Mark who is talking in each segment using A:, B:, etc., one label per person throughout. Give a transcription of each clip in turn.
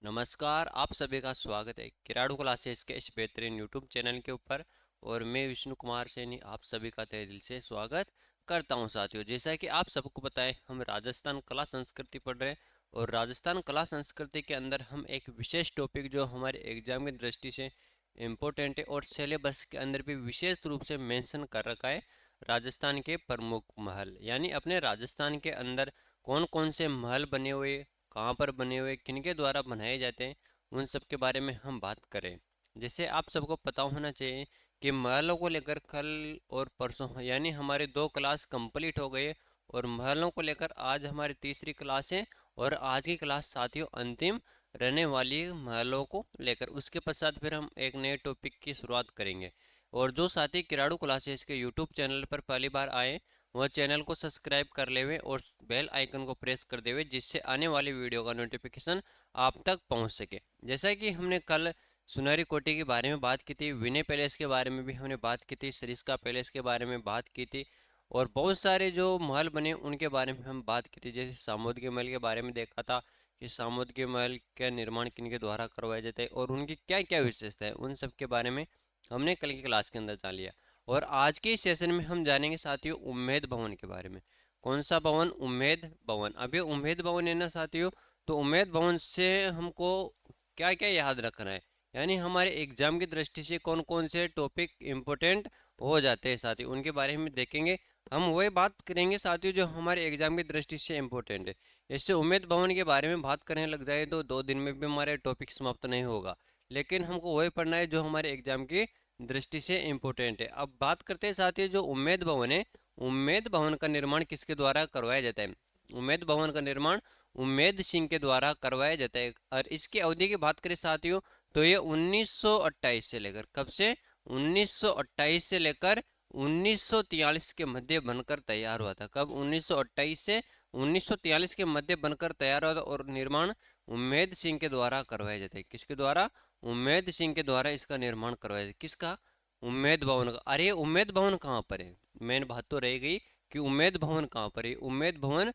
A: नमस्कार, आप सभी का स्वागत है किराड़ू क्लासेस के इस बेहतरीन यूट्यूब चैनल के ऊपर। और मैं विष्णु कुमार सैनी आप सभी का तहे दिल से स्वागत करता हूं। साथियों, जैसा कि आप सबको पता है, हम राजस्थान कला संस्कृति पढ़ रहे हैं। और राजस्थान कला संस्कृति के अंदर हम एक विशेष टॉपिक जो हमारे एग्जाम की दृष्टि से इम्पोर्टेंट है और सिलेबस के अंदर भी विशेष रूप से मेंशन कर रखा है, राजस्थान के प्रमुख महल। यानी अपने राजस्थान के अंदर कौन कौन से महल बने हुए, कहाँ पर बने हुए, किनके द्वारा बनाए जाते हैं, उन सब के बारे में हम बात करें। जैसे आप सबको पता होना चाहिए कि महलों को लेकर कल और परसों यानी हमारे 2 क्लास कंप्लीट हो गए। और महलों को लेकर आज हमारी तीसरी क्लास है। और आज की क्लास साथियों अंतिम रहने वाली है महलों को लेकर। उसके पश्चात फिर हम एक नए टॉपिक की शुरुआत करेंगे। और जो साथी किराड़ू क्लासेस के यूट्यूब चैनल पर पहली बार आए, वह चैनल को सब्सक्राइब कर ले हुए और बेल आइकन को प्रेस कर दे हुए, जिससे आने वाली वीडियो का नोटिफिकेशन आप तक पहुंच सके। जैसा कि हमने कल सुनहरी कोठी के बारे में बात की थी, विनय पैलेस के बारे में भी हमने बात की थी, सरिस्का पैलेस के बारे में बात की थी। और बहुत सारे जो महल बने उनके बारे में हम बात की थी। जैसे सामुद के महल के बारे में देखा था कि सामुद के महल का निर्माण किनके द्वारा करवाया जाता है और उनकी क्या क्या विशेषता है, उन सब के बारे में हमने कल की क्लास के अंदर जान लिया। और आज के इस सेशन में हम जानेंगे साथियों उम्मेद भवन के बारे में। कौन सा भवन? उम्मेद भवन। अब ये उम्मेद भवन है ना साथियों, तो उम्मेद भवन से हमको क्या क्या याद रखना है, यानी हमारे एग्जाम की दृष्टि से कौन कौन से टॉपिक इम्पोर्टेंट हो जाते हैं साथियों, उनके बारे में देखेंगे। हम वही बात करेंगे साथियों जो हमारे एग्जाम की दृष्टि से इम्पोर्टेंट है। इससे उम्मेद भवन के बारे में बात करने लग जाए तो 2 दिन में भी हमारे टॉपिक समाप्त नहीं होगा। लेकिन हमको वही पढ़ना है जो हमारे एग्जाम की दृष्टि से इम्पोर्टेंट है। अब बात करते हैं साथियों जो उम्मेद भवन है, उम्मेद भवन का निर्माण किसके द्वारा करवाया जाता है? उम्मेद भवन का निर्माण उम्मेद सिंह के द्वारा करवाया जाता है। और इसकी अवधि की बात करें साथियों, तो ये 1928 से लेकर, कब से? 1928 से लेकर 1943 के मध्य बनकर तैयार हुआ था। कब? 1928 से 1943 के मध्य बनकर तैयार हुआ था। और निर्माण उम्मेद सिंह के द्वारा करवाया जाता है। किसके द्वारा? उम्मेद सिंह के द्वारा इसका निर्माण करवाया जाता है। किसका? उम्मेद भवन का। अरे उम्मेद भवन कहाँ पर है? मेन बात तो रह गई कि उम्मेद भवन कहाँ पर है। उम्मेद भवन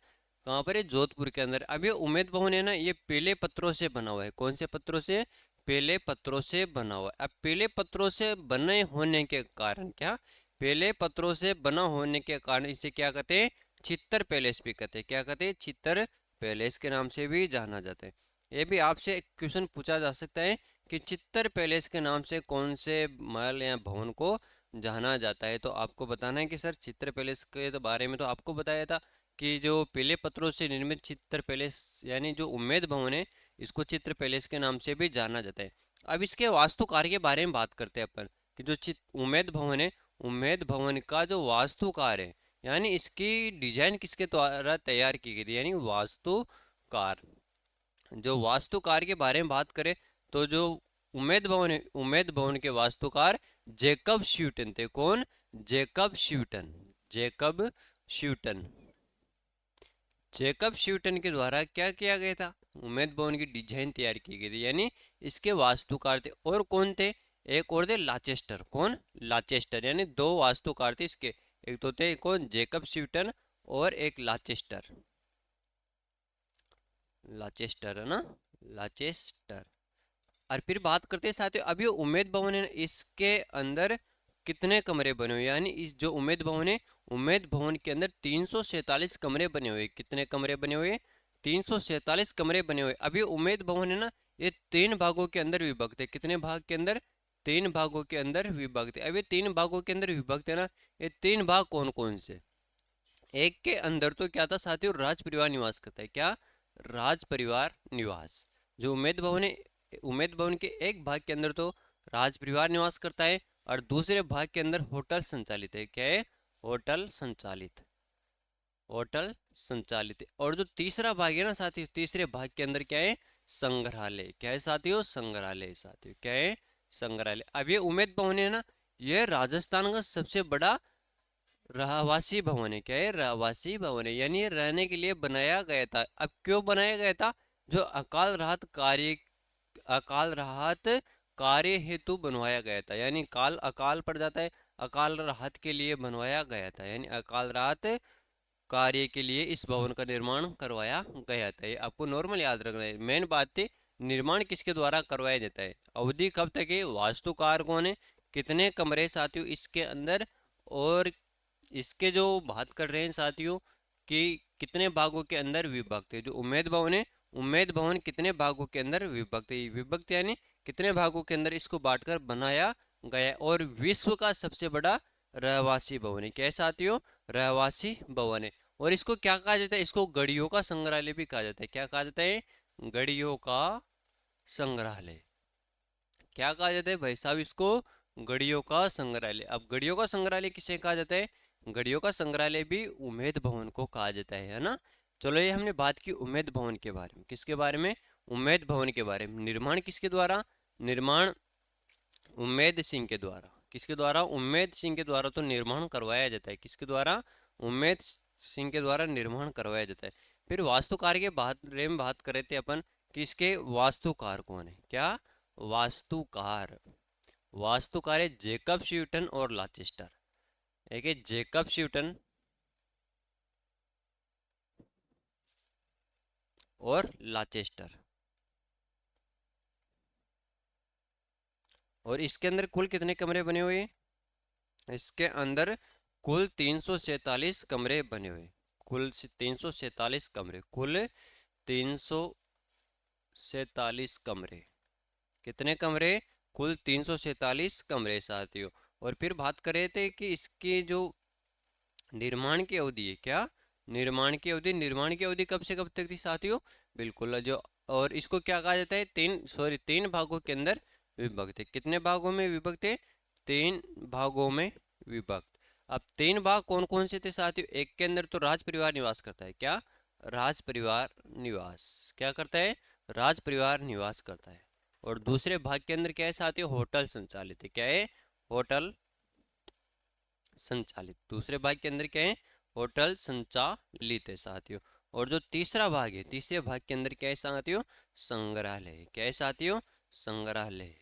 A: कहाँ पर है? जोधपुर के अंदर। अब ये उम्मेद भवन है ना, ये पीले पत्थरों से बना हुआ है। कौन से पत्थरों से? पीले पत्थरों से बना हुआ है। अब पीले पत्थरों से बने होने के कारण क्या, पीले पत्थरों से बना होने के कारण इसे क्या कहते हैं? चित्तर पैलेस भी कहते हैं। क्या कहते हैं? चित्तर पैलेस के नाम से भी जाना जाता है। ये भी आपसे क्वेश्चन पूछा जा सकता है कि चित्तर पैलेस के नाम से कौन से महल या भवन को जाना जाता है। तो आपको बताना है कि सर चित्तर पैलेस के तो बारे में तो आपको बताया था कि जो पीले पत्थरों से निर्मित चित्तर पैलेस यानी जो उम्मेद भवन है, इसको चित्र पैलेस के नाम से भी जाना जाता है। अब इसके वास्तुकार के बारे में बात करते हैं अपन कि जो चित उम्मेद भवन है, उम्मेद भवन का जो वास्तुकार है, यानी इसकी डिजाइन किसके द्वारा तैयार की गई थी, यानी वास्तुकार। जो वास्तुकार के बारे में बात करें तो जो उम्मेद भवन है, उम्मेद भवन के वास्तुकार जेकब शीटन थे। कौन? जेकब शीटन। जेकब शीटन। जेकब शीटन के द्वारा क्या किया गया था? उम्मेद भवन की डिजाइन तैयार की गई थी, यानी इसके वास्तुकार थे। और कौन थे? एक और थे लाचेस्टर। कौन? लाचेस्टर। यानी 2 वास्तुकार थे इसके। एक तो थे कौन? जेकब शीटन और एक लाचेस्टर। लाचेस्टर है ना, लाचेस्टर। और फिर बात करते हैं साथियों, अब ये उम्मेद भवन है ना, इसके अंदर कितने कमरे बने हुए, यानी इस जो उम्मेद भवन है, उम्मेद भवन के अंदर 347 कमरे बने हुए। कितने कमरे बने हुए? 347 कमरे बने हुए। अब ये उम्मेद भवन है ना, ये 3 भागों के अंदर विभक्त है। कितने भाग के अंदर? 3 भागों के अंदर विभक्त है। अब ये 3 भागों के अंदर विभक्त है ना, ये 3 भाग कौन कौन से? एक के अंदर तो क्या था साथियों? राज परिवार निवास करता है। क्या? राज परिवार निवास। जो उम्मेद भवन है, उम्मेद भवन के एक भाग के अंदर तो राज परिवार निवास करता है और दूसरे भाग के अंदर होटल संचालित है। क्या है? होटल संचालित। होटल संचालित है। और जो तीसरा भाग है ना साथियों, तीसरे भाग के अंदर क्या है? संग्रहालय। क्या है साथियों? संग्रहालय। साथियों क्या है? संग्रहालय। अब ये उम्मेद भवन है ना, ये राजस्थान का सबसे बड़ा रहवासी भवन है। क्या है? रहवासी भवन है, यानी ये रहने के लिए बनाया गया था। अब क्यों बनाया गया था? जो अकाल राहत कार्य हेतु बनवाया गया था। यानी अकाल पड़ जाता है, अकाल राहत के लिए बनवाया गया था। यानी अकाल राहत कार्य के लिए इस भवन का निर्माण करवाया गया था। ये आपको नॉर्मल याद रखना है। मेन बात थी निर्माण किसके द्वारा करवाया जाता है, अवधि कब तक है, वास्तुकार कौन है, कितने कमरे साथियों इसके अंदर, और इसके जो बात कर रहे हैं साथियों कि कितने भागों के अंदर विभक्त है। जो उम्मेद भवन है, उम्मेद भवन कितने भागों के अंदर विभक्त है, विभक्त यानी कितने भागों के अंदर इसको बांटकर बनाया गया है। और विश्व का सबसे बड़ा रहवासी भवन है, क्या है साथियों, रहवासी भवन है। और इसको क्या कहा जाता है, इसको गढ़ियों का संग्रहालय भी कहा जाता है। क्या कहा जाता है, गढ़ियों का संग्रहालय। क्या कहा जाता है भाई साहब इसको, गढ़ियों का संग्रहालय। अब गढ़ियों का संग्रहालय किसे कहा जाता है, गढ़ियों का संग्रहालय भी उम्मेद भवन को कहा जाता है ना। चलो ये हमने बात की उम्मेद भवन के बारे में, किसके बारे में, उम्मेद भवन के बारे में। निर्माण किसके द्वारा, निर्माण उम्मेद सिंह के द्वारा, किसके द्वारा, उम्मेद सिंह के द्वारा तो निर्माण करवाया जाता है, किसके द्वारा, उम्मेद सिंह के द्वारा निर्माण करवाया जाता है। फिर वास्तुकार के बारे में बात कर रहे थे अपन, किसके, वास्तुकार कौन है, क्या, वास्तुकार। वास्तुकार है जेकब शीवटन और लाचेस्टर। एक है जेकब शीवटन और लाचेस्टर। और इसके अंदर कुल कितने कमरे बने हुए हैं, इसके अंदर कुल 347 कमरे बने हुए, कुल 347 कमरे, कुल 347 कमरे, कितने कमरे, कुल 347 कमरे साथियों। और फिर बात कर रहे थे कि इसकी जो निर्माण की अवधि है, क्या, निर्माण की अवधि, निर्माण की अवधि कब से कब तक थी साथियों, बिल्कुल जो, और इसको क्या कहा जाता है, तीन भागों के अंदर विभक्त है। कितने भागों में विभक्त है, तीन भागों में विभक्त। अब तीन भाग कौन कौन से थे साथियों, एक के अंदर तो राज परिवार निवास करता है, क्या, राज परिवार निवास, क्या करता है, राज परिवार निवास करता है। और दूसरे भाग के अंदर क्या है साथियों, होटल संचालित है, क्या है, होटल संचालित। दूसरे भाग के अंदर क्या है, होटल संचालित है साथियों। और जो तीसरा भाग है, तीसरे भाग के अंदर क्या है साथियों, संग्रहालय, क्या है साथियों, संग्रहालय।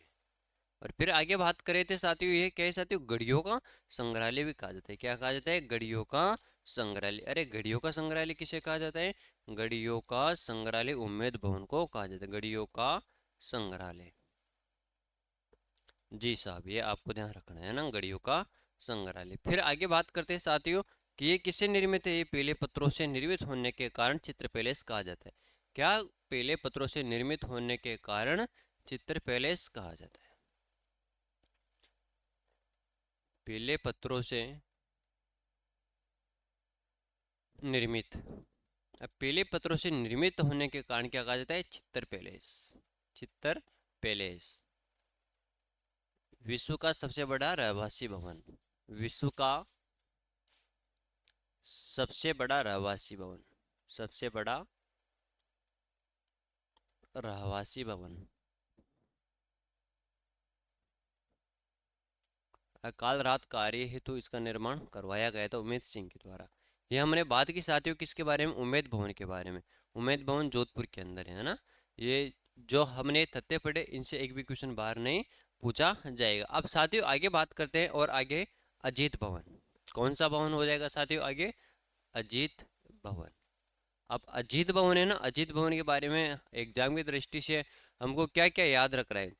A: और फिर आगे बात करे थे साथियों, ये क्या है साथियों, गढ़ियों का संग्रहालय भी कहा जाता है, क्या कहा जाता है, गढ़ियों का संग्रहालय। अरे गढ़ियों का संग्रहालय किसे कहा जाता है, गढ़ियों का संग्रहालय उम्मेद भवन को कहा जाता है, गढ़ियों का संग्रहालय। जी साहब, ये आपको ध्यान रखना है ना, गढ़ियों का संग्रहालय। फिर आगे बात करते हैं साथियों कि ये किससे निर्मित है, ये पीले पत्थरों से निर्मित होने के कारण चित्र पैलेस कहा जाता है। क्या, पीले पत्थरों से निर्मित होने के कारण चित्र पैलेस कहा जाता है, पीले पत्थरों से निर्मित। अब पीले पत्थरों से निर्मित होने के कारण क्या कहा जाता है, चित्र पैलेस, चित्र पैलेस। विश्व का सबसे बड़ा रहवासी भवन, विश्व का सबसे बड़ा रहवासी भवन, सबसे बड़ा रहवासी भवन। काल रात कार्य हेतु इसका निर्माण करवाया गया था उमेद सिंह के द्वारा। ये हमने बात की साथियों किसके बारे में, उमेद भवन के बारे में। उमेद भवन जोधपुर के अंदर है ना। ये जो हमने तथ्य पढ़े इनसे एक भी क्वेश्चन बाहर नहीं पूछा जाएगा। अब साथियों आगे बात करते हैं, और आगे अजीत भवन, कौन सा भवन हो जाएगा साथियों आगे, अजीत भवन। अब अजीत भवन है ना, अजीत भवन के बारे में एग्जाम की दृष्टि से हमको क्या क्या याद रख रहा है,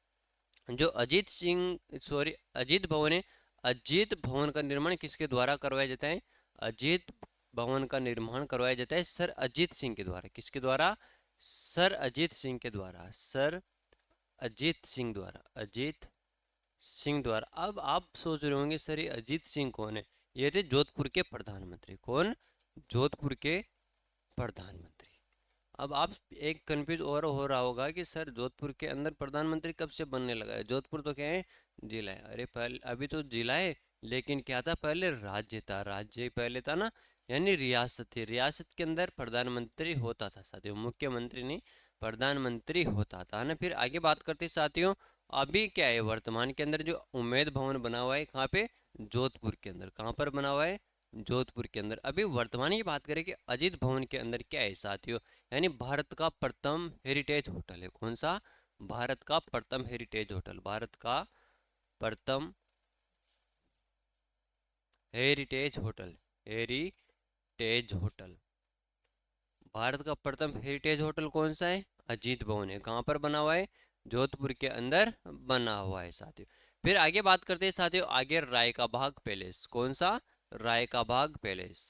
A: जो अजीत सिंह सॉरी अजीत भवन है, अजीत भवन का निर्माण किसके द्वारा करवाया जाता है, अजीत भवन का निर्माण करवाया जाता है सर अजीत सिंह के द्वारा, किसके द्वारा, सर अजीत सिंह के द्वारा, सर अजीत सिंह द्वारा, अजीत सिंह द्वारा। अब आप सोच रहे होंगे सर ये अजीत सिंह कौन है, ये थे जोधपुर के प्रधानमंत्री, कौन, जोधपुर के प्रधानमंत्री। अब आप एक कंफ्यूज और हो रहा होगा कि सर जोधपुर के अंदर प्रधानमंत्री कब से बनने लगा है, जोधपुर तो क्या है, जिला है। अरे पहले अभी तो जिला है, लेकिन क्या था पहले, राज्य था, राज्य पहले था ना, यानी रियासत थी, रियासत के अंदर प्रधानमंत्री होता था साथियों, मुख्यमंत्री नहीं, प्रधानमंत्री होता था ना। फिर आगे बात करते साथियों, अभी क्या है वर्तमान के अंदर जो उम्मेद भवन बना हुआ है, कहाँ पे, जोधपुर के अंदर, कहाँ पर बना हुआ है, जोधपुर के अंदर। अभी वर्तमान की बात करें कि अजीत भवन के अंदर क्या है साथियों, यानी भारत का प्रथम हेरिटेज होटल है, कौन सा, भारत का प्रथम हेरिटेज होटल, भारत का प्रथम heritage hotel, heritage hotel. Bharat का प्रथम हेरिटेज होटल कौन सा है, अजीत भवन है, कहाँ पर बना हुआ है? जोधपुर के अंदर बना हुआ है साथियों। फिर आगे बात करते हैं साथियों, आगे राय का बाग पैलेस, कौन सा? राय का बाग पैलेस।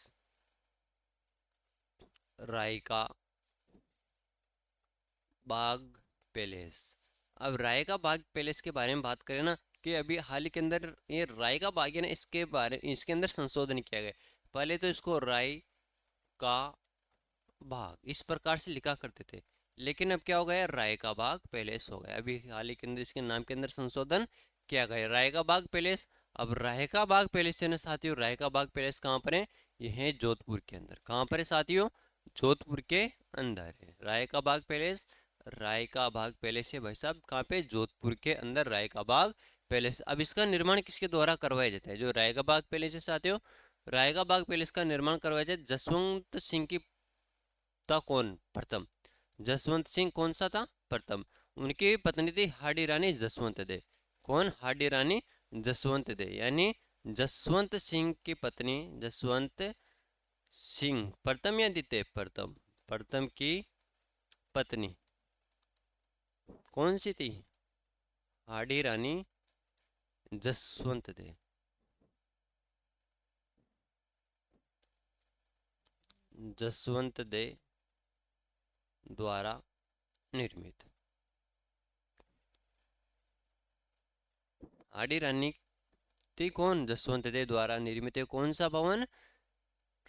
A: राय का बाग पैलेस। अब राय का बाग पैलेस के बारे में बात करें ना, कि अभी हाल ही के अंदर ये राय का बाग है ना, इसके अंदर संशोधन किया गया। पहले तो इसको राय का बाग इस प्रकार से लिखा करते थे, लेकिन अब क्या हो गया, राय का बाग पैलेस हो गया। अभी हाल ही के अंदर इसके नाम के अंदर संशोधन किया गया, राय का बाग पैलेस। अब राय का बाग पैलेस है ना साथियों, राय का बाग पैलेस कहाँ पर है? ये है जोधपुर के अंदर। कहाँ पर है साथियों? जोधपुर के अंदर है राय का बाग पैलेस। राय का बाग पैलेस है भाई साहब, कहाँ पे? जोधपुर के अंदर राय का बाग पैलेस। अब इसका निर्माण किसके द्वारा करवाया जाता है? जो राय का बाग पैलेस है साथियों, राय का बाग पैलेस का निर्माण करवाया जाए जसवंत सिंह की था। कौन? प्रथम। जसवंत सिंह कौन सा था? प्रथम। उनकी पत्नी थी हाडी रानी जसवंत दे। कौन? हाडी रानी जसवंत दे, यानी जसवंत सिंह की पत्नी जसवंत सिंह प्रथम या द्वितीय? प्रथम। प्रथम की पत्नी कौन सी थी? हाडी रानी जसवंत दे। जसवंत दे द्वारा निर्मित। हाडी रानी थी कौन? जसवंत दे द्वारा निर्मित है कौन सा भवन?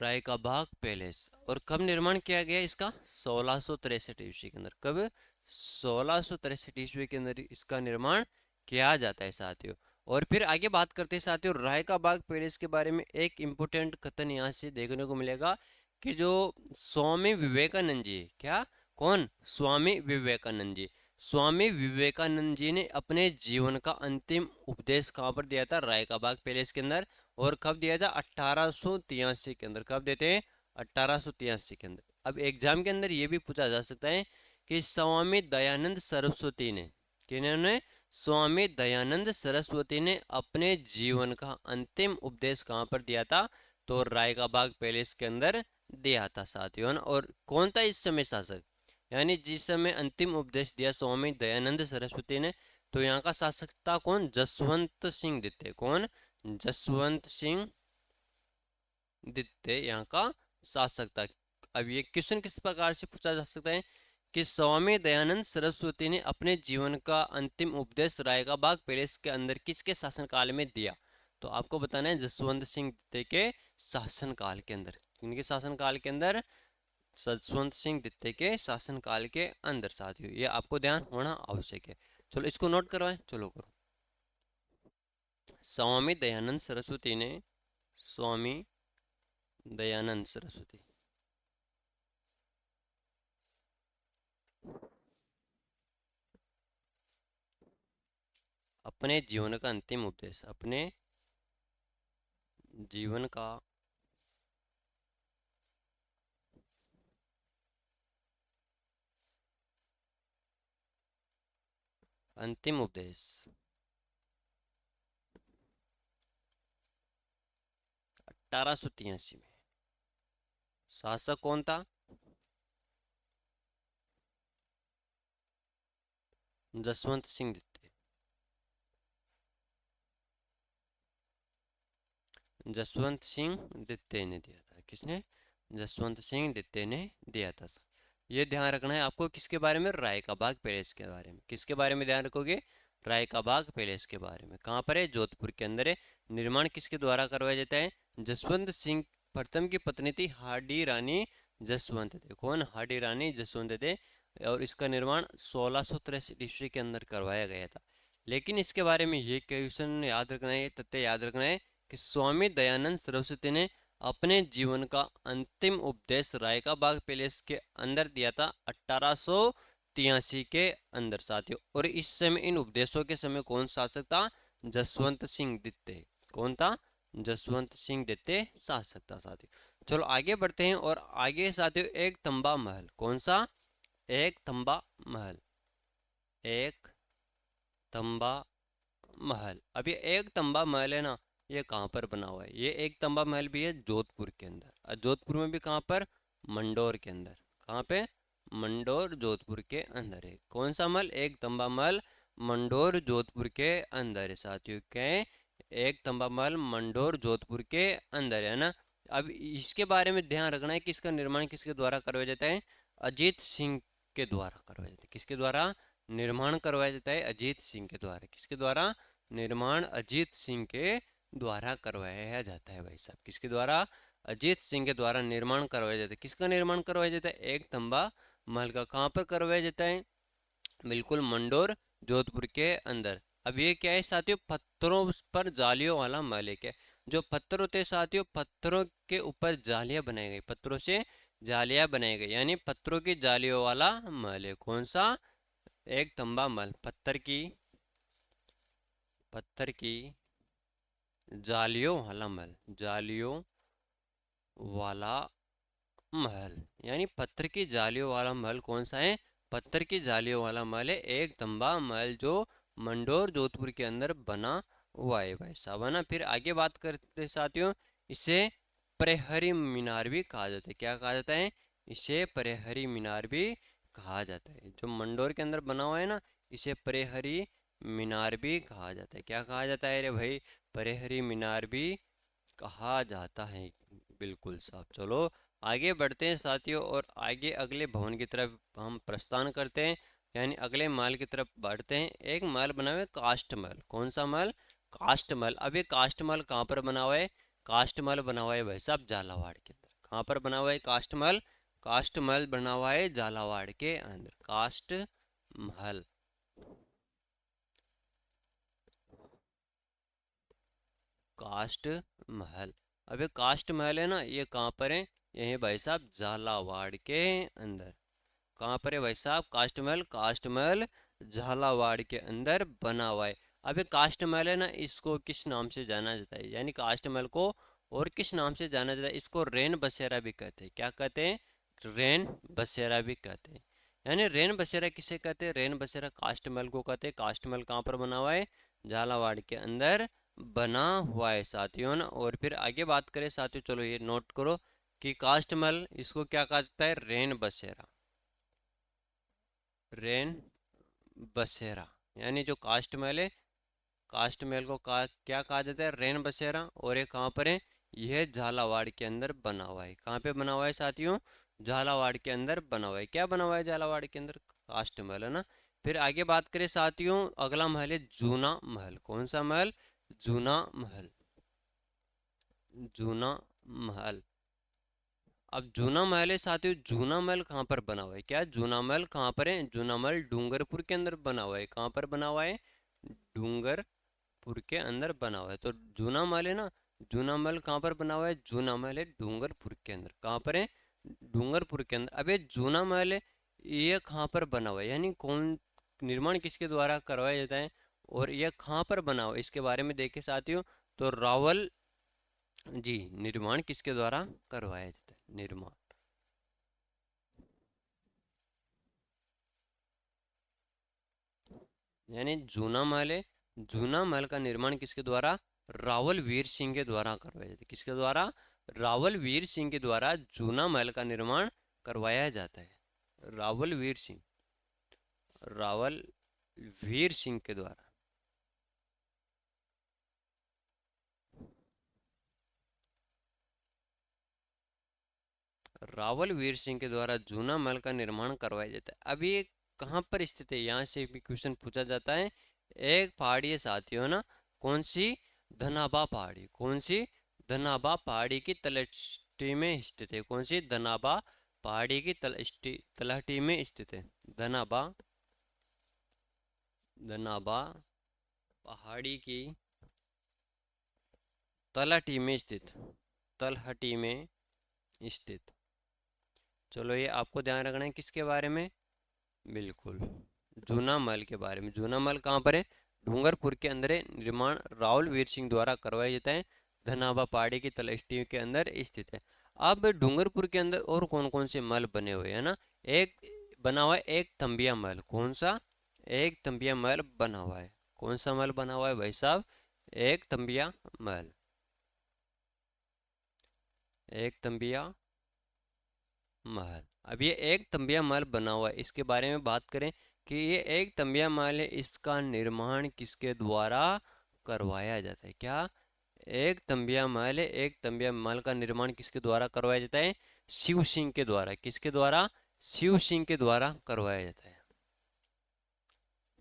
A: राय का बाग पैलेस। और कब निर्माण किया गया इसका? 1663 ईस्वी के अंदर। कब? 1663 ईस्वी के अंदर इसका निर्माण किया जाता है साथियों। और फिर आगे बात करते हैं साथियों, राय का बाग पैलेस के बारे में एक इम्पोर्टेंट कथन यहाँ से देखने को मिलेगा, कि जो स्वामी विवेकानंद जी, क्या? कौन? स्वामी विवेकानंद जी। स्वामी विवेकानंद जी ने अपने जीवन का अंतिम उपदेश कहाँ पर दिया था? राय का बाग पैलेस के अंदर। और कब दिया था? 1883 के अंदर। कब देते हैं? 1883 के अंदर। अब एग्जाम के अंदर ये भी पूछा जा सकता है कि स्वामी दयानंद सरस्वती ने, किन्होंने? स्वामी दयानंद सरस्वती ने अपने जीवन का अंतिम उपदेश कहाँ पर दिया था? तो राय का बाग पैलेस के अंदर दिया था साथियों ना। और कौन था इस समय शासक? यानी जिस समय अंतिम उपदेश दिया स्वामी दयानंद सरस्वती ने, तो यहाँ का शासक था कौन? जसवंत सिंह द्वितीय। कौन? जसवंत सिंह द्वितीय यहाँ का शासक था। अब ये क्वेश्चन किस प्रकार से पूछा जा सकता है, कि स्वामी दयानंद सरस्वती ने अपने जीवन का अंतिम उपदेश रायगा बाग पैलेस के अंदर किसके शासनकाल में दिया? तो आपको बताना है जसवंत सिंह द्वितीय के शासनकाल के अंदर। किनके शासनकाल के अंदर? जसवंत सिंह द्वितीय के शासनकाल के अंदर साथियों, ये आपको ध्यान होना आवश्यक है। चलो इसको नोट करवाएं, चलो करो। स्वामी दयानंद सरस्वती ने, स्वामी दयानंद सरस्वती अपने जीवन का अंतिम उपदेश, अपने जीवन का अंतिम उपदेश 1883 में। शासक कौन था? जसवंत सिंह द्वितीय। जसवंत सिंह द्वितीय ने दिया था। किसने? जसवंत सिंह द्वितीय ने दिया था। ये ध्यान रखना है आपको, किसके बारे में? राय का बाग पैलेस के बारे में। किसके बारे में ध्यान रखोगे? राय का बाग पैलेस के बारे में। कहाँ पर है? जोधपुर के अंदर है। निर्माण किसके द्वारा करवाया जाता है? जसवंत सिंह प्रथम की पत्नी थी हाडी रानी जसवंत दे। कौन? हाडी रानी जसवंत दे। और इसका निर्माण 1663 ईस्वी के अंदर करवाया गया था। लेकिन इसके बारे में ये क्वेश्चन याद रखना है, तथ्य याद रखना है, कि स्वामी दयानंद सरस्वती ने अपने जीवन का अंतिम उपदेश राय का बाग पैलेस के अंदर दिया था 1883 के अंदर साथियों। और इस समय इन उपदेशों के समय कौन शासक था? जसवंत सिंह द्वितीय। कौन था? जसवंत सिंह द्वितीय शासक था साथियों। चलो आगे बढ़ते हैं, और आगे साथियों एक तंबा महल। कौन सा? एक तंबा महल। एक तंबा महल। अब ये एक तंबा महल है ना, ये कहाँ पर बना हुआ है? ये एक तंबा महल भी है जोधपुर के अंदर। और जोधपुर में भी कहाँ पर? मंडोर के अंदर। कहाँ पे? मंडोर जोधपुर के अंदर है। कौन सा महल? एक तंबा महल मंडोर जोधपुर के अंदर है साथियों। क्या है? एक तंबा महल मंडोर जोधपुर के अंदर है ना। अब इसके बारे में ध्यान रखना है कि इसका निर्माण किसके द्वारा करवाया जाता है? अजीत सिंह के द्वारा करवाया जाता है। किसके द्वारा निर्माण करवाया जाता है? अजीत सिंह के द्वारा। किसके द्वारा निर्माण? अजीत सिंह के द्वारा करवाया जाता है भाई साहब। किसके द्वारा? अजीत सिंह के द्वारा निर्माण करवाया जाता है। किसका निर्माण करवाया जाता है? एक तंबा महल का। कहाँ पर करवाया जाता है? बिल्कुल मंडोर जोधपुर के अंदर। अब ये क्या है साथियों? पत्थरों पर जालियों वाला महल है। क्या? जो पत्थर होते हैं साथियों, पत्थरों के ऊपर जालियां बनाई गई, पत्थरों से जालियां बनाई गई, यानी पत्थरों की जालियों वाला महल है। कौन सा? एक तंबा महल। पत्थर की जालियों वाला महल। जालियों वाला महल, यानी पत्थर की जालियों वाला महल कौन सा है? पत्थर की जालियों वाला महल है एक तंबा महल, जो मंडोर जोधपुर के अंदर बना हुआ है भाई साहब, है ना। फिर आगे बात करते हैं साथियों, इसे प्रहरी मीनार भी कहा जाता है। क्या कहा जाता है? इसे प्रहरी मीनार भी कहा जाता है। जो मंडोर के अंदर बना हुआ है ना, इसे प्रहरी मीनार भी कहा जाता है। क्या कहा जाता है रे भाई? प्रहरी मीनार भी कहा जाता है। बिल्कुल साहब। चलो आगे बढ़ते हैं साथियों, और आगे अगले भवन की तरफ हम प्रस्थान करते हैं, यानी अगले महल की तरफ बढ़ते हैं। एक महल बना हुआ है काष्ठ महल। कौन सा महल? काष्ठ महल। अब ये काष्ठ महल कहाँ पर बना हुआ है? काष्ठ महल बना हुआ है भाई साहब झालावाड़ के अंदर। कहाँ पर बना हुआ है काष्ठ महल? काष्ठ महल बना हुआ है झालावाड़ के अंदर। काष्ठ महल। काष्ठ महल। अब ये काष्ठ महल है ना, ये कहाँ पर है? ये है भाई साहब झालावाड़ के अंदर। कहाँ पर है भाई साहब काष्ठ महल? काष्ठ महल झालावाड़ के अंदर बना हुआ है। अब ये काष्ठ महल है ना, इसको किस नाम से जाना जाता है? यानी काष्ठ महल को और किस नाम से जाना जाता है? इसको रेन बसेरा भी कहते हैं। क्या कहते हैं? रेन बसेरा भी कहते हैं। यानी रेन बसेरा किसे कहते हैं? रेन बसेरा काष्ठ महल को कहते हैं। काष्ठ महल कहाँ पर बना हुआ है? झालावाड़ के अंदर बना हुआ है साथियों ना। और फिर आगे बात करें साथियों, चलो ये नोट करो कि काष्ठ महल इसको क्या कहा जाता है? रेन बसेरा। रेन बसेरा, यानी जो काष्ठ महल है, काष्ठ महल को क्या कहा जाता है? रेन बसेरा। और ये कहाँ पर है? यह झालावाड़ के अंदर बना हुआ है। कहाँ पे बना हुआ है साथियों? झालावाड़ के अंदर बना हुआ है। क्या बना हुआ है झालावाड़ के अंदर? काष्ठ महल, है ना। फिर आगे बात करें साथियों, अगला महल है जूना महल। कौन सा महल? जूना महल। जूना महल। अब जूना महल है साथियों, जूना महल कहाँ पर बना हुआ है? क्या जूना महल कहाँ पर है? जूना महल डूंगरपुर के अंदर बना हुआ है। कहाँ पर बना हुआ है? डूंगरपुर के अंदर बना हुआ है। तो जूना महल है ना, जूना महल कहाँ पर बना हुआ है? जूना महल है डूंगरपुर के अंदर। कहाँ पर है? डूंगरपुर के अंदर। अब ये जूना महल है, ये कहाँ पर बना हुआ है? यानी कौन, निर्माण किसके द्वारा करवाया जाता है और यह कहाँ पर बना हुआ है? इसके बारे में देखे साथियों, तो रावल जी, निर्माण किसके द्वारा करवाया जाता है? निर्माण, यानी जूना महल है, जूना महल का निर्माण किसके द्वारा? रावल वीर सिंह के द्वारा करवाया जाता है। किसके द्वारा? रावल वीर सिंह के द्वारा जूना महल का निर्माण करवाया जाता है। रावल वीर सिंह, रावल वीर सिंह के द्वारा। रावल वीर सिंह के द्वारा जूना महल का निर्माण करवाया जाता है। अब ये कहाँ पर स्थित है? यहाँ से भी क्वेश्चन पूछा जाता है। एक पहाड़ी है साथियों ना, कौन सी? धनाबा पहाड़ी। कौन सी? धनाबा पहाड़ी की तलहटी में स्थित है। कौन सी? धनाबा पहाड़ी की तलहटी में स्थित है। धनाबा, धनाबा पहाड़ी की तलहटी में स्थित, तलहटी में स्थित। चलो ये आपको ध्यान रखना है किसके बारे में? बिल्कुल जूना महल के बारे में। जूना महल कहाँ पर है? डूंगरपुर के अंदर है। निर्माण रावल वीर सिंह द्वारा करवाया जाता है। धनाबा पहाड़ी की तलहटी के अंदर स्थित है। अब डूंगरपुर के अंदर और कौन कौन से महल बने हुए हैं ना, एक बना हुआ है एक तंबिया महल। कौन सा? एक तंबिया महल बना हुआ है। कौन सा महल बना हुआ है भाई साहब? एक तंबिया महल। एक तंबिया महल। अब ये एक तंबिया महल बना हुआ है, इसके बारे में बात करें कि ये एक तंबिया महल है, इसका निर्माण किसके द्वारा करवाया जाता है? क्या? एक तंबिया महल है, एक तंबिया महल का निर्माण किसके द्वारा करवाया जाता है? शिव सिंह के द्वारा। किसके द्वारा? शिव सिंह के द्वारा करवाया जाता है।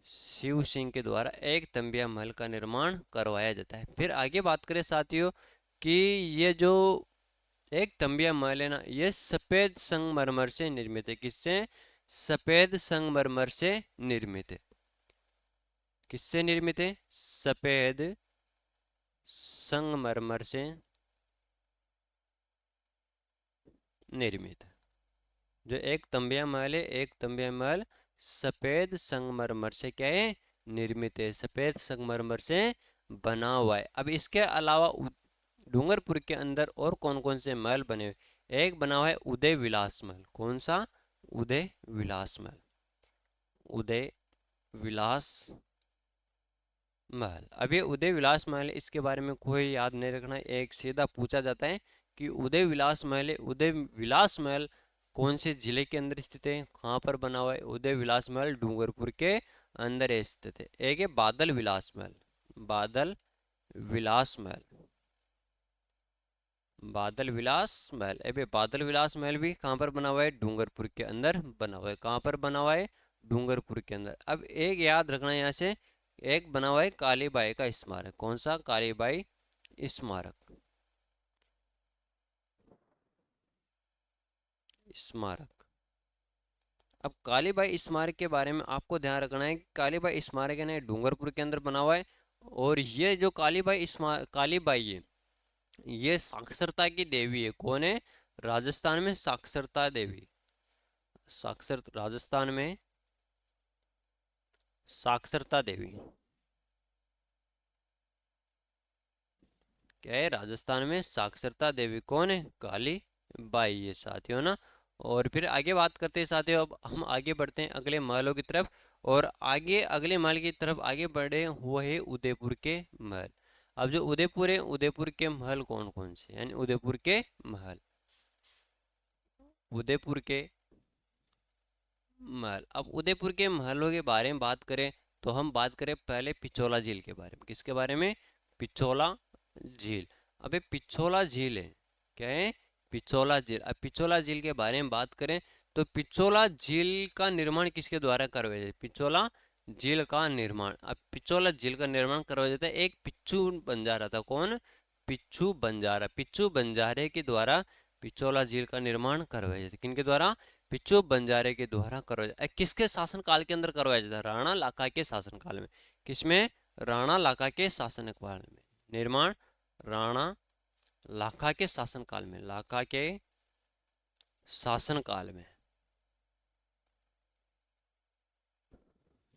A: शिव सिंह के द्वारा एक तंबिया महल का निर्माण करवाया जाता है। फिर आगे बात करें साथियों कि ये जो एक तंबिया महल है ना, ये सफेद संगमरमर से निर्मित है। किससे? सफेद संगमरमर से निर्मित है। किससे निर्मित है? सफेद संगमरमर से निर्मित है। जो एक तंबिया महल है, एक तंबिया महल सफेद संगमरमर से क्या है? निर्मित है, सफेद संगमरमर से बना हुआ है। अब इसके अलावा डूंगरपुर के अंदर और कौन कौन से महल बने हुए? एक बना हुआ है उदय विलास महल। कौन सा? उदय विलास महल। उदय विलास महल। अब ये उदय विलास महल, इसके बारे में कोई याद नहीं रखना, एक सीधा पूछा जाता है कि उदय विलास महल है, उदय विलास महल कौन से जिले के अंदर स्थित है, कहाँ पर बना हुआ है? उदय विलास महल डूंगरपुर के अंदर स्थित है। एक है बादल विलास महल। बादल विलास महल। बादल विलास महल। अबे बादल विलास महल भी कहाँ पर बना हुआ है? डूंगरपुर के अंदर बना हुआ है। कहाँ पर बना हुआ है? डूंगरपुर के अंदर। अब एक याद रखना यहाँ से, एक बना हुआ है कालीबाई का स्मारक। कौन सा? कालीबाई स्मारक। स्मारक। अब कालीबाई स्मारक के बारे में आपको ध्यान रखना है कि कालीबाई स्मारक है ना, डूंगरपुर के अंदर बना हुआ है। और ये जो कालीबाई है, ये साक्षरता की देवी है। कौन है? राजस्थान में साक्षरता देवी। राजस्थान में साक्षरता देवी क्या है? राजस्थान में साक्षरता देवी कौन है? काली बाई, ये साथियों ना। और फिर आगे बात करते हैं साथियों, अब हम आगे बढ़ते हैं अगले महलों की तरफ। और आगे अगले महल की तरफ आगे बढ़े हुए है उदयपुर के महल। अब जो उदयपुर है, उदयपुर के महल कौन कौन से? यानी उदयपुर के महल। उदयपुर के महल। अब उदयपुर के महलों के बारे में बात करें तो हम बात करें पहले पिछोला झील के बारे में। किसके बारे में? पिछोला झील। अबे पिछोला झील है, क्या है? पिछोला झील। अब पिछोला झील के बारे में बात करें तो पिछोला झील का निर्माण किसके द्वारा करवाया जाता है? पिछोला झील का निर्माण। अब पिछोला झील का निर्माण करवाया जाता है एक पिच्चू बंजारा था। कौन? पिच्चू बंजारा। पिच्चू बंजारे के द्वारा पिछोला झील का निर्माण करवाया जाता है। किनके द्वारा? पिच्चू बंजारे के द्वारा करवाया जाता है। किसके शासनकाल के अंदर करवाया जाता है? राणा लाका के शासनकाल में। किसमें? राणा लाका के शासनकाल में निर्माण। राणा लाखा के शासनकाल में। लाखा के शासनकाल में।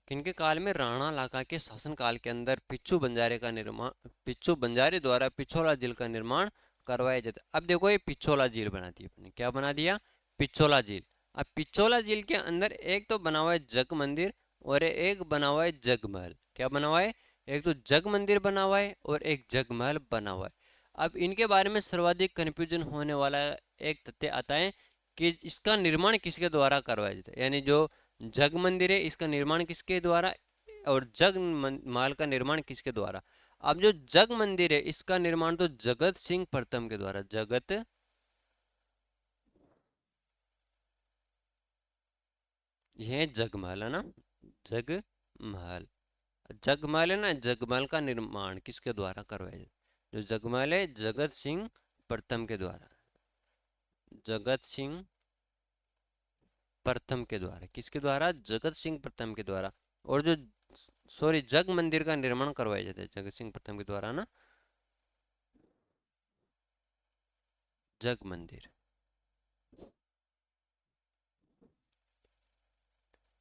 A: किनके काल में? राणा लाका के शासनकाल के अंदर पिच्चू बंजारे का निर्माण, पिच्चू बंजारे द्वारा पिछोला झील का निर्माण करवाया जाता है। अब देखो ये पिछोला झील बना दी अपने। क्या बना दिया? पिछोला झील। अब पिछोला झील के अंदर एक तो बना हुआ है जग मंदिर और एक बना हुआ है जग महल। क्या बना हुआ है? एक तो जग मंदिर बना हुआ है और एक जग महल बना हुआ है। अब इनके बारे में सर्वाधिक कंफ्यूजन होने वाला एक तथ्य आता है कि इसका निर्माण किसके द्वारा करवाया जाता है। यानी जो जग मंदिर है, इसका निर्माण किसके द्वारा? और महल का निर्माण किसके द्वारा? अब जो जग मंदिर है, इसका निर्माण तो जगत सिंह प्रथम के द्वारा। जगत, यह जगमहल है ना, जगमहल। जगमहल है ना, जगमहल का निर्माण किसके द्वारा करवाया जाता? जो जगमहल है, जगत सिंह प्रथम के द्वारा। जगत सिंह प्रथम के द्वारा। किसके द्वारा? जगत सिंह प्रथम के द्वारा। और जो सॉरी जग मंदिर का निर्माण करवाया जाता है जगत सिंह प्रथम के द्वारा ना, जग मंदिर।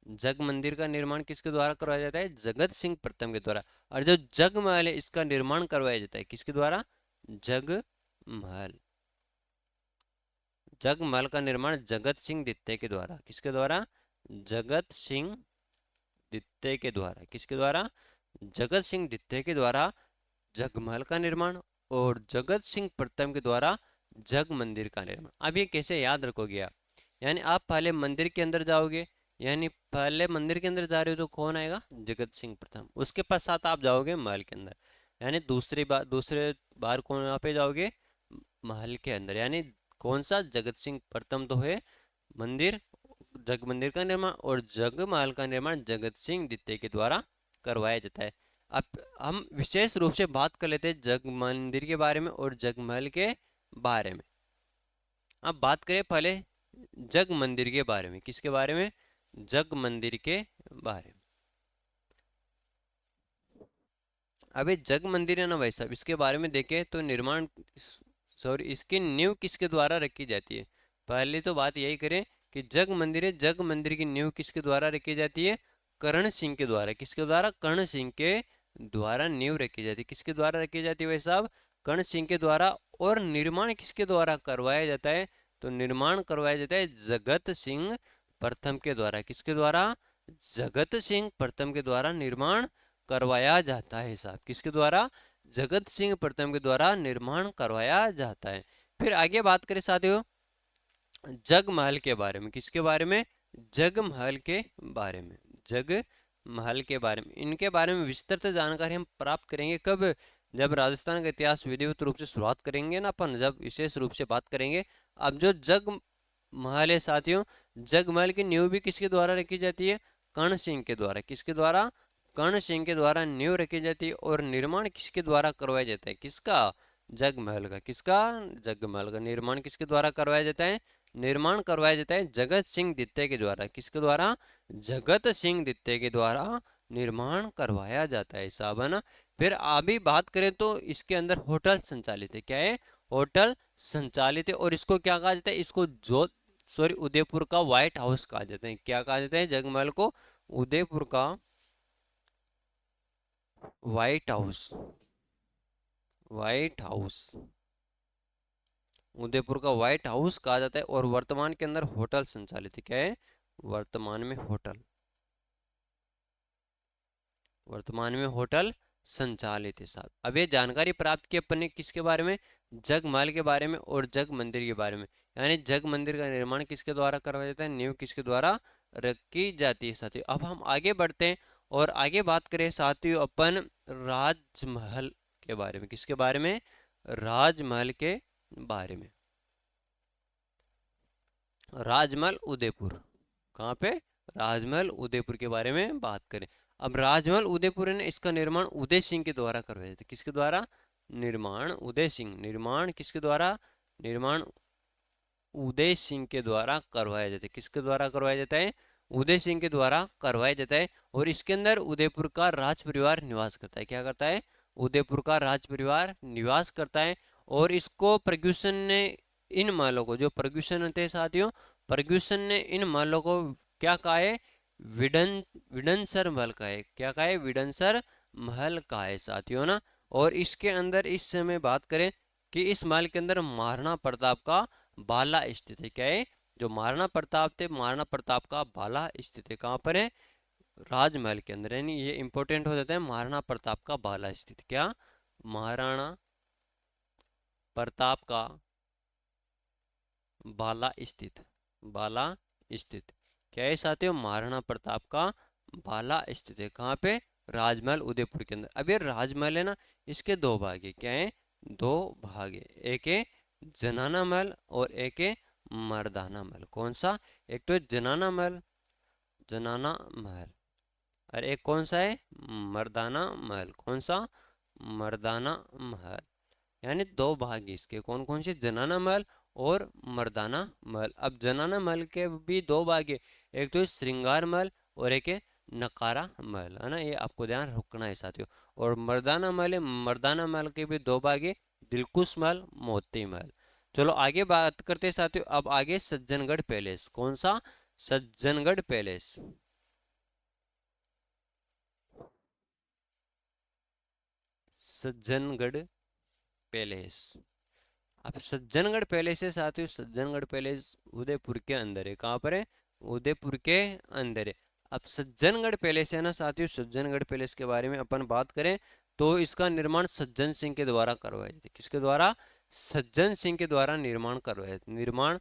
A: जग मंदिर का निर्माण किसके द्वारा करवाया जाता है? जगत सिंह प्रथम के द्वारा। और जो जग महल है, इसका निर्माण करवाया जाता है किसके द्वारा? जग महल। जग महल का निर्माण जगत सिंह द्वितीय के द्वारा। किसके द्वारा? जगत सिंह द्वितीय के द्वारा। किसके द्वारा? जगत सिंह द्वितीय के द्वारा जगमहल का निर्माण और जगत सिंह प्रथम के द्वारा जग मंदिर का निर्माण। अब ये कैसे याद रखोगे आप यानी आप पहले मंदिर के अंदर जाओगे, यानी पहले मंदिर के अंदर जा रहे हो तो कौन आएगा, जगत सिंह प्रथम। उसके पश्चात आप जाओगे महल के अंदर, यानी दूसरे बार कौन वहाँ पे जाओगे, महल के अंदर। यानी कौन सा, जगत सिंह प्रथम तो है मंदिर, जग मंदिर का निर्माण, और जग महल का निर्माण जगत सिंह द्वितीय के द्वारा करवाया जाता है। अब हम विशेष रूप से बात कर लेते हैं जग मंदिर के बारे में और जग महल के बारे में। अब बात करें पहले जग मंदिर के बारे में। किसके बारे में, जग मंदिर के बारे में। अबे जग मंदिर है ना भाई साहब, इसके बारे में देखें तो निर्माण, सॉरी, इसकी नींव किसके द्वारा रखी जाती है। पहले तो बात यही करें कि जग मंदिर है, जग मंदिर की नींव किसके द्वारा रखी जाती है, कर्ण सिंह के द्वारा। किसके द्वारा, कर्ण सिंह के द्वारा नींव रखी जाती है। किसके द्वारा रखी जाती है भाई साहब, कर्ण सिंह के द्वारा। और निर्माण किसके द्वारा करवाया जाता है, तो निर्माण करवाया जाता है जगत सिंह प्रथम के द्वारा। किसके द्वारा, जगत सिंह प्रथम के द्वारा निर्माण करवाया जाता है साहब। किसके द्वारा, जगत सिंह प्रथम के द्वारा निर्माण करवाया जाता है। फिर आगे बात करें साथियों जग महल के बारे में। किसके बारे में, जग महल के बारे में। जग महल के बारे में, इनके बारे में विस्तृत जानकारी हम प्राप्त करेंगे कब, जब राजस्थान का इतिहास विधिवत रूप से शुरुआत करेंगे ना अपन, जब विशेष रूप से बात करेंगे। अब जो जग महल है साथियों, जग महल की नींव भी किसके द्वारा रखी जाती है, कर्ण सिंह के द्वारा। किसके द्वारा, कर्ण सिंह के द्वारा नींव रखी जाती है। और निर्माण किसके द्वारा करवाया जाता है, किसका, जग महल का। किसका, जग महल का निर्माण किसके द्वारा करवाया जाता है, निर्माण करवाया जाता है जगत सिंह द्वितीय के द्वारा। किसके द्वारा, जगत सिंह द्वितीय के द्वारा निर्माण करवाया जाता है साहब, है ना। फिर अभी बात करें तो इसके अंदर होटल संचालित है। क्या है, होटल संचालित है। और इसको क्या कहा जाता है, इसको जो, सॉरी, उदयपुर का व्हाइट हाउस कहा जाता है। क्या कहा जाता है, जगमहल को उदयपुर का white house, white house, Udaipur का व्हाइट हाउस कहा जाता है। और वर्तमान के अंदर होटल संचालित है। क्या है, वर्तमान में होटल, वर्तमान में होटल संचालित है साहब। अब ये जानकारी प्राप्त की अपन ने किसके बारे में, जगमहल के बारे में और जग मंदिर के बारे में। यानी जग मंदिर का निर्माण किसके द्वारा करवाया जाता है, नींव किसके द्वारा रखी जाती है साथियों। अब हम आगे बढ़ते हैं और आगे बात करें साथियों अपन राजमहल के बारे में। किसके बारे में, राजमहल के बारे में। राजमहल उदयपुर, कहाँ पे, राजमहल उदयपुर के बारे में बात करें। अब राजमहल उदयपुर है ना, इसका निर्माण उदय सिंह के द्वारा करवाया जाता है। किसके द्वारा, निर्माण उदय सिंह, निर्माण किसके द्वारा, निर्माण उदय सिंह के द्वारा करवाया जाता है। किसके द्वारा करवाया जाता है, उदय सिंह के द्वारा करवाया जाता है। और इसके अंदर उदयपुर का राज परिवार निवास करता है। क्या करता है, उदयपुर का राज परिवार निवास करता है। और इसको प्रग्युसन ने, इन महलों को, जो प्रग्युसन थे साथियों, प्रग्युसन ने इन महलों को क्या कहा है, विडन विडनसर महल का है। क्या कहा है, विडनसर महल का है साथियों ना। और इसके अंदर इस समय बात करें कि इस महल के अंदर महाराणा प्रताप का बाला स्थित है। क्या है, जो महाराणा प्रताप थे, महाराणा प्रताप का बाला स्थित है। कहाँ पर है, राजमहल के अंदर। यानी ये इंपॉर्टेंट हो जाता है, महाराणा प्रताप का बाला स्थित। क्या, महाराणा प्रताप का बाला स्थित, बाला स्थित। क्या है साथियों, महाराणा प्रताप का बाला स्थित है। कहाँ पे, राजमहल उदयपुर के अंदर। अब ये राजमहल है ना, इसके दो भाग है। क्या है, दो भाग है। एक है जनाना महल और एक है मर्दाना महल। कौन सा, एक तो है जनाना महल, जनाना महल, और एक कौन सा है, मर्दाना महल। कौन सा, मर्दाना महल। यानी दो भाग इसके, कौन कौन से, जनाना महल और मर्दाना महल। अब जनाना महल के भी दो भाग है, एक तो श्रृंगार महल और एक है नकारा महल, है ना। ये आपको ध्यान रखना है साथियों। और मर्दाना महल है, मर्दाना महल के भी दो भाग है, दिलकुश महल, मोती महल। चलो आगे बात करते हैं साथियों। अब आगे सज्जनगढ़ पैलेस। कौन सा, सज्जनगढ़ पैलेस, सज्जनगढ़ पैलेस। अब सज्जनगढ़ पैलेस है साथियों, सज्जनगढ़ पैलेस उदयपुर के अंदर है। कहाँ पर है, उदयपुर के अंदर है। अब सज्जनगढ़ पैलेस है ना साथियों, सज्जनगढ़ पैलेस के बारे में अपन बात करें तो इसका निर्माण सज्जन सिंह के द्वारा करवाया जाता है। किसके द्वारा, सज्जन सिंह के द्वारा निर्माण करवाया, निर्माण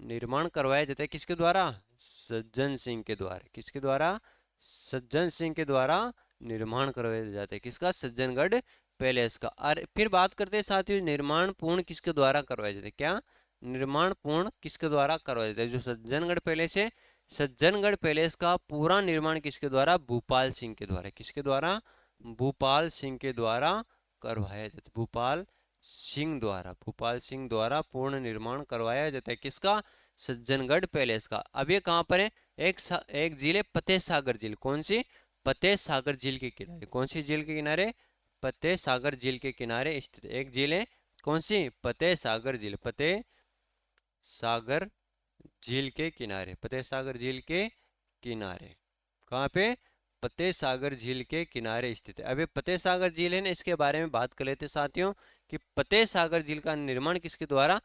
A: निर्माण करवाया जाता है किसके द्वारा? सज्जन सिंह के द्वारा। किसके द्वारा? सज्जन सिंह के द्वारा निर्माण करवाया जाता है। किसका? सज्जनगढ़ पैलेस का। और फिर बात करते हैं साथियों, निर्माण पूर्ण किसके द्वारा करवाया जाता है? क्या? निर्माण पूर्ण किसके द्वारा करवाया जाता है? जो सज्जनगढ़ पैलेस है, सज्जनगढ़ पैलेस का पूरा निर्माण किसके द्वारा? भूपाल सिंह के द्वारा। किसके द्वारा? भूपाल सिंह के द्वारा करवाया जाता है। भूपाल सिंह द्वारा, भूपाल सिंह द्वारा पूर्ण निर्माण करवाया जाता है। किसका? सज्जनगढ़ पैलेस का। अब ये कहाँ पर है? एक झील है फतेह सागर झील। कौन सी? फतेह सागर झील के किनारे। कौन सी झील के किनारे? फतेह सागर झील के किनारे स्थित एक झील है। कौन सी? फतेह सागर झील। फतेह सागर झील के किनारे। फतेह सागर झील के किनारे। कहाँ पे? फतेह सागर झील के किनारे स्थित है। अब ये फतेह सागर झील है ना, इसके बारे में बात कर लेते साथियों कि फतेह सागर झील का निर्माण किसके द्वारा?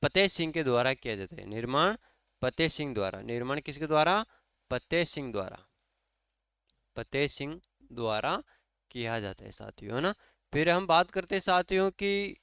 A: फतेह सिंह के द्वारा किया जाता है। निर्माण फतेह सिंह द्वारा। निर्माण किसके द्वारा? फतेह सिंह द्वारा। फतेह सिंह द्वारा किया जाता है साथियों, है ना। फिर हम बात करते हैं साथियों कि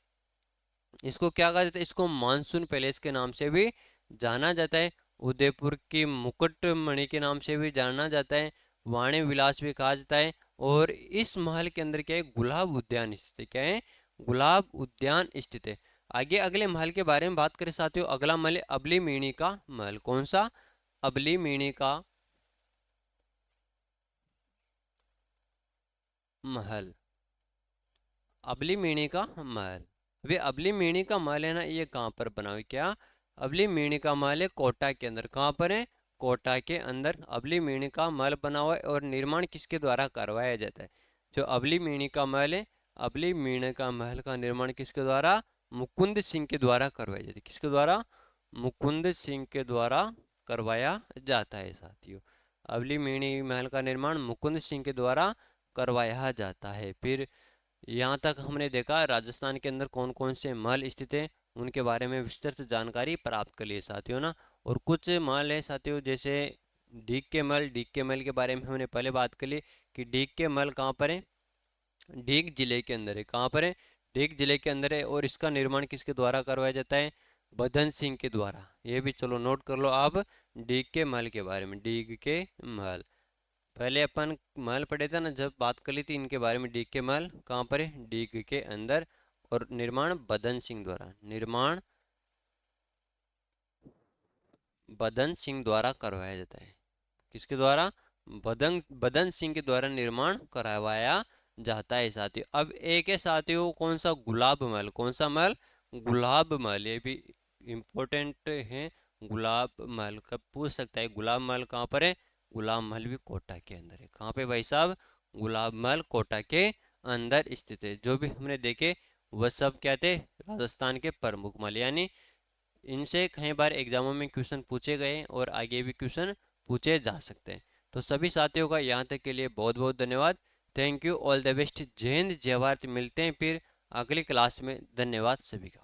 A: इसको क्या कहा जाता है? इसको मानसून पैलेस के नाम से भी जाना जाता है। उदयपुर की मुकुटमणि के नाम से भी जाना जाता है। वाणी विलास भी कहा जाता है। और इस महल के अंदर क्या है? गुलाब उद्यान स्थित है। क्या है? गुलाब उद्यान स्थित है। आगे अगले महल के बारे में बात करें साथियों, अगला महल है अबली मिणी का महल। कौन सा? अबली मिणी का महल। अबली मिणी का महल। वे अबली मिणी का महल है ना, ये कहाँ पर बना हुआ है? क्या? अबली मिणी का महल है कोटा के अंदर। कहाँ पर है? कोटा के अंदर अबली मिणी का महल बना हुआ है। और निर्माण किसके द्वारा करवाया जाता है? जो अबली मिणी का महल है, अबली मिणी का महल का निर्माण किसके द्वारा? मुकुंद सिंह के द्वारा करवाया जाता है। किसके द्वारा? मुकुंद सिंह के द्वारा करवाया जाता है साथियों। अबली मिणी महल का निर्माण मुकुंद सिंह के द्वारा करवाया जाता है। फिर यहाँ तक हमने देखा राजस्थान के अंदर कौन कौन से महल स्थित हैं, उनके बारे में विस्तृत जानकारी प्राप्त कर लिए साथियों ना। और कुछ महल है साथियों, जैसे डीग के महल। डीग के महल के बारे में हमने पहले बात कर ली कि डीग के महल कहाँ पर है? डीग जिले के अंदर है। कहाँ पर है? डीग जिले के अंदर है। और इसका निर्माण किसके द्वारा करवाया जाता है? बदन सिंह के द्वारा। ये भी चलो नोट कर लो आप डीग के महल के बारे में। डीग के महल पहले अपन महल पढ़े थे ना, जब बात कर ली थी इनके बारे में। डीग के महल कहाँ पर है? डीग के अंदर। और निर्माण बदन सिंह द्वारा। निर्माण बदन सिंह द्वारा करवाया जाता है। किसके द्वारा? बदन बदन सिंह के द्वारा निर्माण करवाया जाता है साथियों। अब एक है साथियों, कौन सा? गुलाब महल। कौन सा महल? गुलाब महल। ये भी इम्पोर्टेंट है। गुलाब महल कब पूछ सकता है? गुलाब महल कहाँ पर है? गुलाब महल भी कोटा के अंदर है। कहाँ पे भाई साहब? गुलाब महल कोटा के अंदर स्थित है। जो भी हमने देखे वह सब क्या थे? राजस्थान के प्रमुख महल। यानी इनसे कई बार एग्जामों में क्वेश्चन पूछे गए और आगे भी क्वेश्चन पूछे जा सकते हैं। तो सभी साथियों का यहाँ तक के लिए बहुत बहुत धन्यवाद। Thank you, all the best. जय हिंद, जय भारत। मिलते हैं फिर अगली क्लास में। धन्यवाद सभी का।